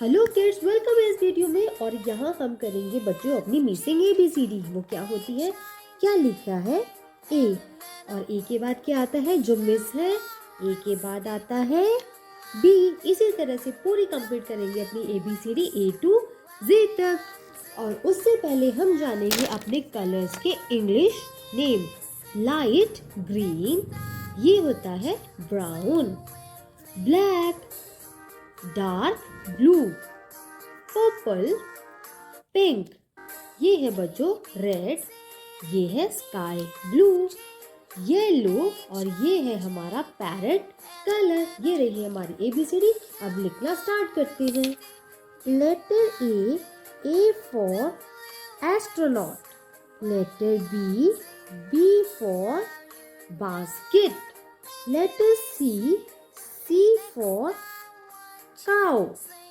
Hello kids, welcome इस video में। और यहाँ हम करेंगे बच्चों अपनी मिसिंग ABCD। वो क्या होती है, क्या लिखा है ए, और ए के बाद क्या आता है जो मिस है, ए के बाद आता है बी। इसी तरह से पूरी कंप्लीट करेंगे अपनी ABCD A to Z तक। और उससे पहले हम जानेंगे अपने कलर्स के इंग्लिश नेम। लाइट ग्रीन ये होता है brown, black dark blue, purple pink ये है बच्चों रेड, ये है स्काई ब्लू, येलो और ये है हमारा पैरेट कलर। ये रही हमारी ABCD। अब लिखना स्टार्ट करते हैं। Letter A for astronaut, letter B for basket, letter C for cow,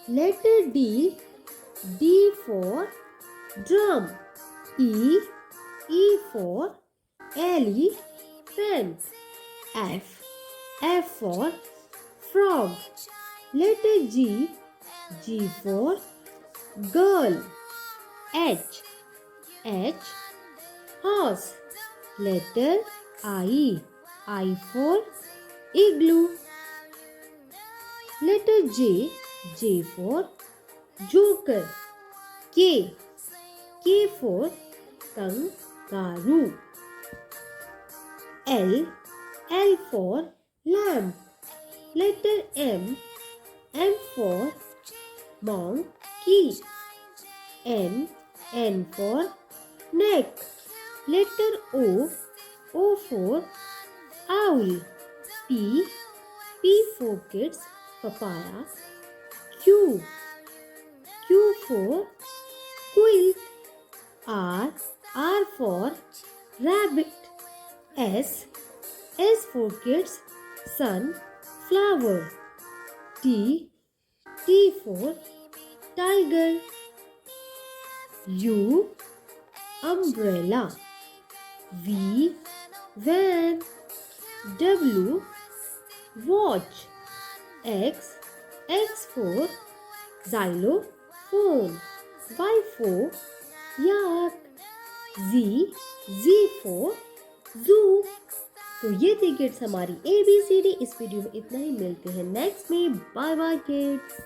letter D for drum, E for elephant, F for frog, letter G for girl, H horse, letter I for igloo, letter J for joker, K for kangaroo, L for lamb, letter M for monkey, N for neck, letter O for owl, P for kids papaya, Q for quilt, R for rabbit, S for kids sunflower, T for tiger, U umbrella, V van, W watch, X for xylophone, Y for yak, Z for zoo। तो ये थी kids हमारी ABCD। इस video में इतना ही, मिलते हैं next में। Bye bye kids.